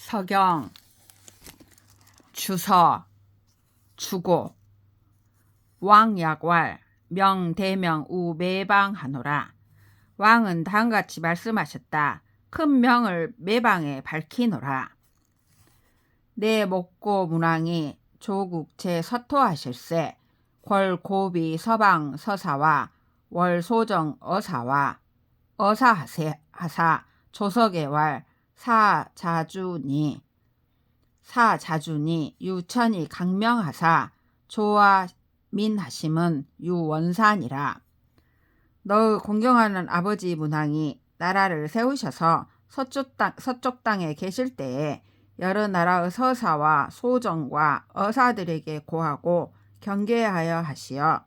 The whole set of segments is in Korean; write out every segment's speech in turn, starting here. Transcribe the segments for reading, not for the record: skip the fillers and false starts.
서경, 주서, 주고, 왕약왈, 명대명 우매방하노라. 왕은 다음같이 말씀하셨다. 큰 명을 매방에 밝히노라. 내 목고 문왕이 조국 제서토하실세 궐고비 서방 서사와 월소정 어사와 어사하사 조석의왈 사자주니 유천이 강명하사 조와 민하심은 유원산이라. 너의 공경하는 아버지 문왕이 나라를 세우셔서 서쪽 땅에 계실 때에 여러 나라의 서사와 소정과 어사들에게 고하고 경계하여 하시어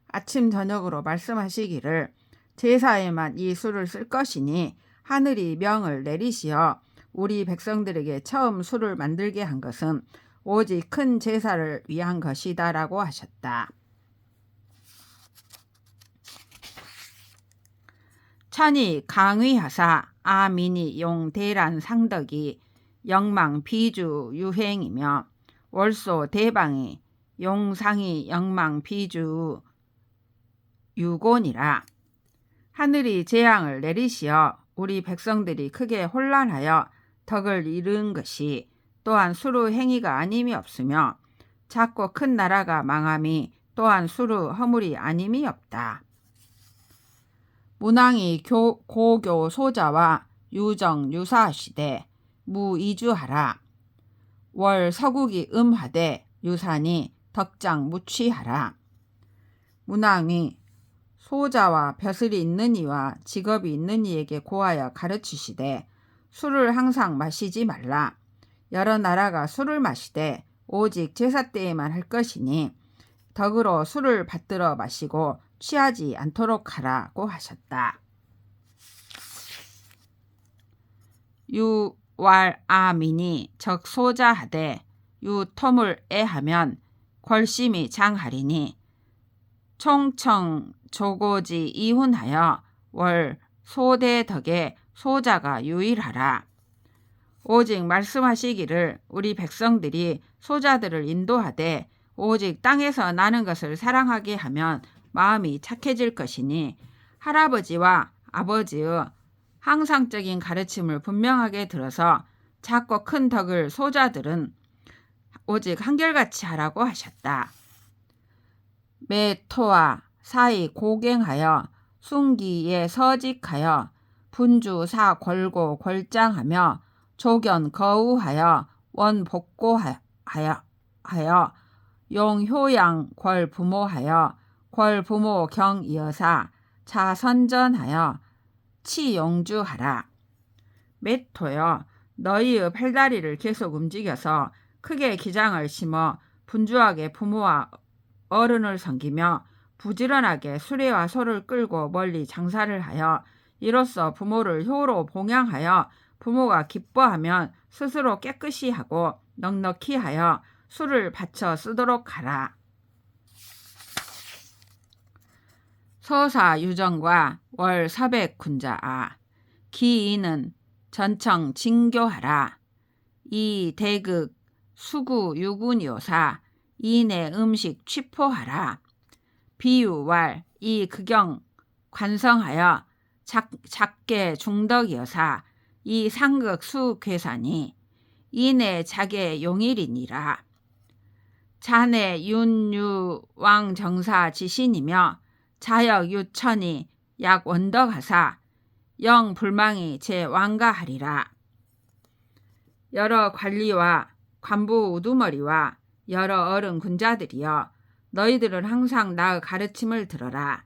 아침 저녁으로 말씀하시기를 제사에만 이 술을 쓸 것이니 하늘이 명을 내리시어 우리 백성들에게 처음 술을 만들게 한 것은 오직 큰 제사를 위한 것이다 라고 하셨다. 천이 강위하사 아민이 용대란 상덕이 영망 비주 유행이며 월소 대방이 용상이 영망 비주 유곤이라. 하늘이 재앙을 내리시어 우리 백성들이 크게 혼란하여 덕을 이룬 것이 또한 수루 행위가 아님이 없으며 작고 큰 나라가 망함이 또한 수루 허물이 아님이 없다. 문왕이 고교 소자와 유정 유사하시되 무이주하라. 월 서국이 음하되 유산이 덕장 무취하라. 문왕이 소자와 벼슬이 있는 이와 직업이 있는 이에게 고하여 가르치시되 술을 항상 마시지 말라. 여러 나라가 술을 마시되 오직 제사 때에만 할 것이니 덕으로 술을 받들어 마시고 취하지 않도록 하라고 하셨다. 유왈아민이 적소자하되 유토물 애하면 궐심이 장하리니 총청 조고지 이훈하여 월 소대덕에 소자가 유일하라. 오직 말씀하시기를 우리 백성들이 소자들을 인도하되 오직 땅에서 나는 것을 사랑하게 하면 마음이 착해질 것이니 할아버지와 아버지의 항상적인 가르침을 분명하게 들어서 작고 큰 덕을 소자들은 오직 한결같이 하라고 하셨다. 매토와 사이 고갱하여 순기에 서직하여 분주사 걸고 걸장하며 조견 거우하여 원복고하여 용효양 궐부모하여 궐부모 경이어사 자선전하여 치용주하라. 매토여 너희의 팔다리를 계속 움직여서 크게 기장을 심어 분주하게 부모와 어른을 섬기며 부지런하게 수레와 소를 끌고 멀리 장사를 하여 이로써 부모를 효로 봉양하여 부모가 기뻐하면 스스로 깨끗이 하고 넉넉히 하여 술을 바쳐 쓰도록 하라. 서사 유정과 월 서백 군자아 기인은 전청 징교하라. 이 대극 수구 유군요사 이내 음식 취포하라. 비유왈 이 극영 관성하여 작게 중덕이여사 이 상극 수괴산이 이내 자계 용일이니라. 자내 윤유왕 정사 지신이며 자역 유천이 약 원덕하사 영 불망이 제 왕가하리라. 여러 관리와 관부 우두머리와 여러 어른 군자들이여 너희들은 항상 나의 가르침을 들어라.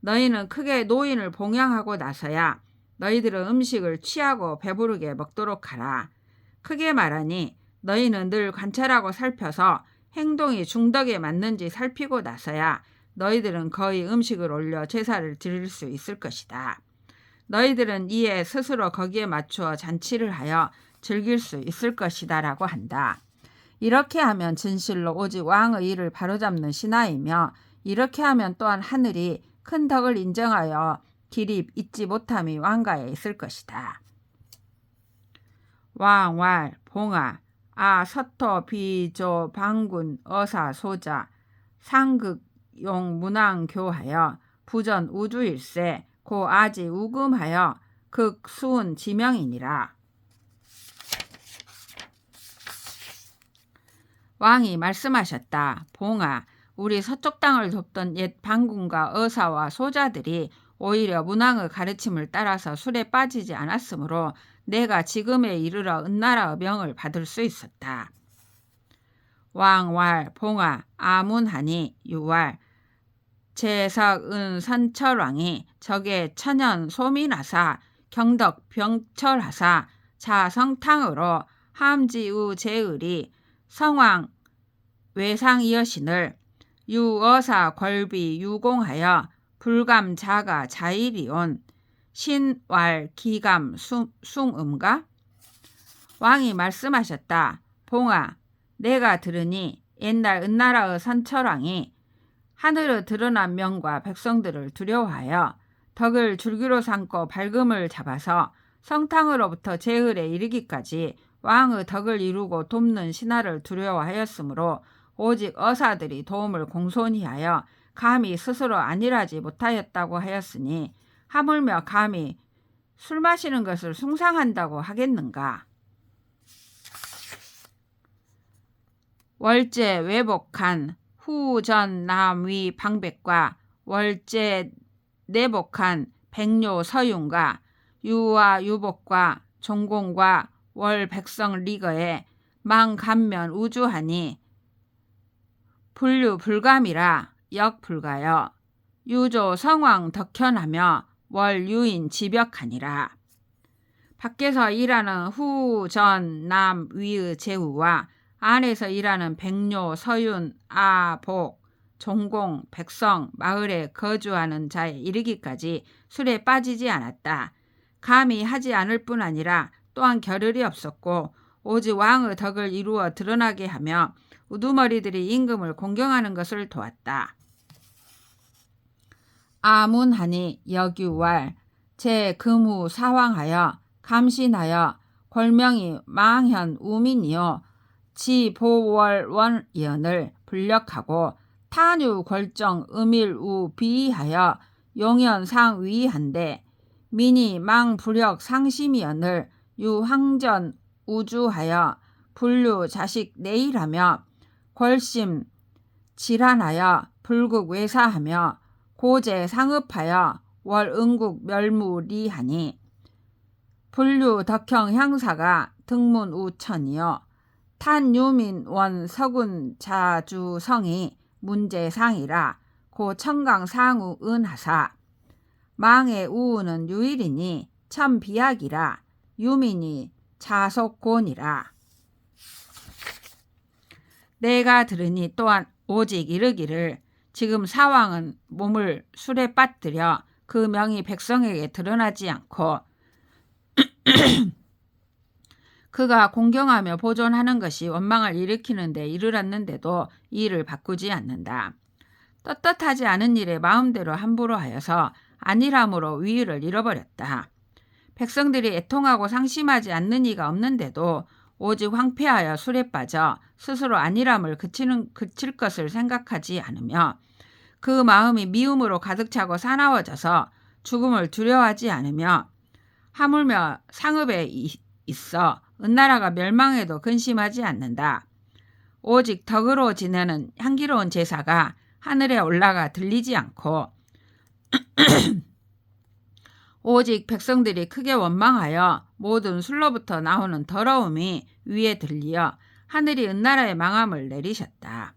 너희는 크게 노인을 봉양하고 나서야 너희들은 음식을 취하고 배부르게 먹도록 하라. 크게 말하니 너희는 늘 관찰하고 살펴서 행동이 중덕에 맞는지 살피고 나서야 너희들은 거의 음식을 올려 제사를 드릴 수 있을 것이다. 너희들은 이에 스스로 거기에 맞추어 잔치를 하여 즐길 수 있을 것이다 라고 한다. 이렇게 하면 진실로 오직 왕의 일을 바로잡는 신하이며 이렇게 하면 또한 하늘이 큰 덕을 인정하여 길이 잊지 못함이 왕가에 있을 것이다. 왕왈 봉아 아 서토 비조 방군 어사 소자 상극용 문왕 교하여 부전 우주일세 고 아지 우금하여 극 수운 지명이니라. 왕이 말씀하셨다. 봉아, 우리 서쪽 땅을 돕던 옛 방군과 어사와 소자들이 오히려 문왕의 가르침을 따라서 술에 빠지지 않았으므로 내가 지금에 이르러 은나라의 명을 받을 수 있었다. 왕왈 봉아 아문하니 유왈 제석은 선철왕이 적의 천연 소민하사 경덕 병철하사 자성탕으로 함지우 제을이 성왕 외상이여신을 유어사 걸비 유공하여 불감 자가 자일이온 신왈 기감 숭음가. 왕이 말씀하셨다. 봉아, 내가 들으니 옛날 은나라의 선철왕이 하늘에 드러난 명과 백성들을 두려워하여 덕을 줄기로 삼고 발금을 잡아서 성탕으로부터 제을에 이르기까지 왕의 덕을 이루고 돕는 신하를 두려워하였으므로 오직 어사들이 도움을 공손히 하여 감히 스스로 안일하지 못하였다고 하였으니 하물며 감히 술 마시는 것을 숭상한다고 하겠는가. 월제 외복한 후전 남위 방백과 월제 내복한 백료 서윤과 유와 유복과 종공과 월 백성 리거에 망감면 우주하니 불류 불감이라 역불가여 유조 성왕 덕현하며 월 유인 지벽하니라. 밖에서 일하는 후, 전, 남, 위의 제후와 안에서 일하는 백료, 서윤, 아, 복, 종공, 백성, 마을에 거주하는 자에 이르기까지 술에 빠지지 않았다. 감히 하지 않을 뿐 아니라 또한 겨를이 없었고 오직 왕의 덕을 이루어 드러나게 하며 우두머리들이 임금을 공경하는 것을 도왔다. 아문하니 여규왈 제 금후 사왕하여 감신하여 골명이 망현 우민이요 지보월원연을 불력하고 탄유 골정 음일우 비하여 용연상 위한데 민이 망불력 상심이연을 유황전 우주하여 불류 자식 내일하며 골심 질환하여 불국 외사하며 고제 상읍하여 월응국 멸무리하니 불류 덕형 향사가 등문 우천이요 탄유민 원 서군 자주성이 문제상이라 고 청강 상우 은하사 망의 우우는 유일이니 참 비약이라 유민이 자속곤이라. 내가 들으니 또한 오직 이르기를 지금 사왕은 몸을 술에 빠뜨려 그 명이 백성에게 드러나지 않고 그가 공경하며 보존하는 것이 원망을 일으키는 데 이르렀는데도 이 일을 바꾸지 않는다. 떳떳하지 않은 일에 마음대로 함부로 하여서 안일함으로 위위를 잃어버렸다. 백성들이 애통하고 상심하지 않는 이가 없는데도 오직 황폐하여 술에 빠져 스스로 안일함을 그칠 것을 생각하지 않으며 그 마음이 미움으로 가득 차고 사나워져서 죽음을 두려워하지 않으며 하물며 상읍에 있어 은나라가 멸망해도 근심하지 않는다. 오직 덕으로 지내는 향기로운 제사가 하늘에 올라가 들리지 않고 오직 백성들이 크게 원망하여 모든 술로부터 나오는 더러움이 위에 들리어 하늘이 은나라의 망함을 내리셨다.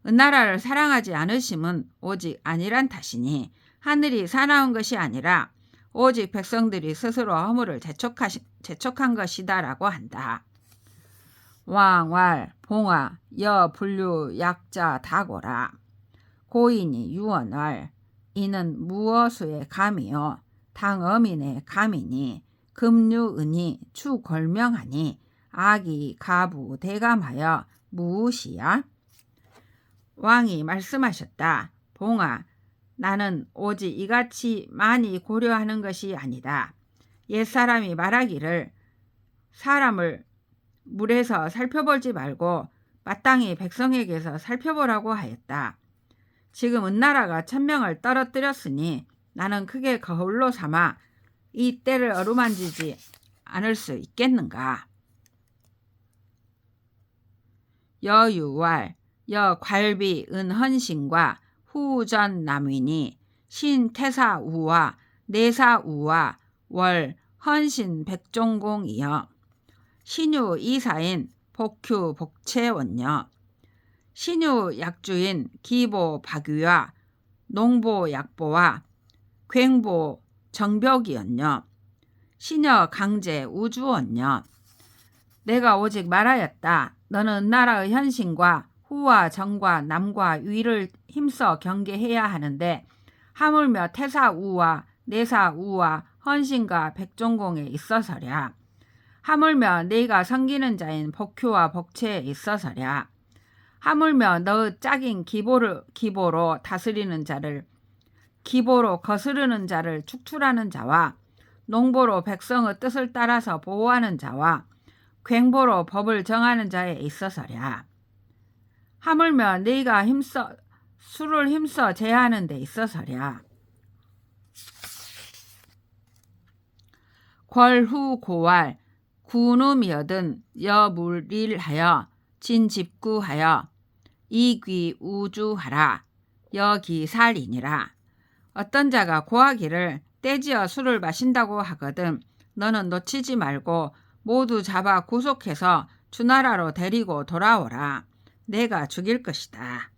은나라를 사랑하지 않으심은 오직 안일한 탓이니 하늘이 사나운 것이 아니라 오직 백성들이 스스로 허물을 재촉한 것이다라고 한다. 왕왈 봉화 여 불류 약자 다고라 고인이 유언왈 이는 무어수의 감이요 당어민의 감이니 금류은이 추골명하니 악이 가부 대감하여 무엇이야? 왕이 말씀하셨다. 봉아, 나는 오직 이같이 많이 고려하는 것이 아니다. 옛사람이 말하기를 사람을 물에서 살펴보지 말고 마땅히 백성에게서 살펴보라고 하였다. 지금 은나라가 1000명을 떨어뜨렸으니 나는 크게 거울로 삼아 이 때를 어루만지지 않을 수 있겠는가. 여유왈 여괄비 은헌신과 후전 남윈이 신태사우와 내사우와 월 헌신 백종공이여 신유 이사인 복휴 복채원녀 신유 약주인 기보 박유와 농보 약보와 괭보 정벽이었녀 신여 강제 우주원녀 내가 오직 말하였다. 너는 은나라의 현신과 후와 정과 남과 위를 힘써 경계해야 하는데 하물며 태사우와 내사우와 헌신과 백종공에 있어서랴. 하물며 네가 섬기는 자인 복휴와 복채에 있어서랴. 하물며 너의 짝인 기보로 다스리는 자를 기보로 거스르는 자를 축출하는 자와 농보로 백성의 뜻을 따라서 보호하는 자와 괭보로 법을 정하는 자에 있어서랴. 하물며 네가 술을 힘써 제하는 데 있어서랴. 궐후 고왈 구눔이여든 여물일하여 진집구하여 이귀 우주하라 여기살이니라. 어떤 자가 고하기를 떼지어 술을 마신다고 하거든 너는 놓치지 말고 모두 잡아 구속해서 주나라로 데리고 돌아오라. 내가 죽일 것이다.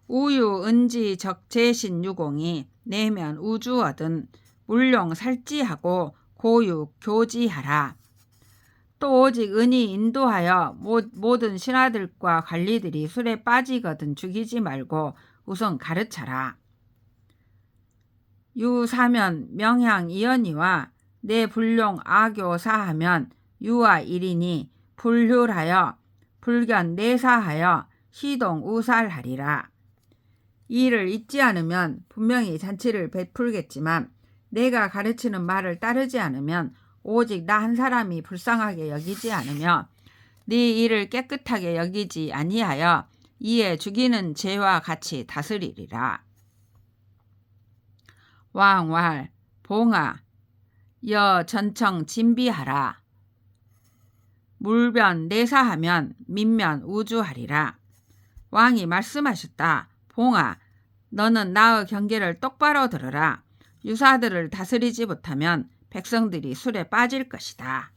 우유 은지 적재신 유공이 내면 우주어든 물룡 살찌하고 고육 교지하라. 또 오직 은이 인도하여 모든 신하들과 관리들이 술에 빠지거든 죽이지 말고 우선 가르쳐라. 유사면 명향 이연이와 내 불룡 아교사하면 유와 일이니 불휼하여 불견 내사하여 시동 우살하리라. 이 일을 잊지 않으면 분명히 잔치를 베풀겠지만 내가 가르치는 말을 따르지 않으면 오직 나 한 사람이 불쌍하게 여기지 않으며 네 일을 깨끗하게 여기지 아니하여 이에 죽이는 죄와 같이 다스리리라. 왕왈 봉아 여 전청 진비하라. 물변 내사하면 민면 우주하리라. 왕이 말씀하셨다. 봉아 너는 나의 경계를 똑바로 들으라. 유사들을 다스리지 못하면 백성들이 술에 빠질 것이다.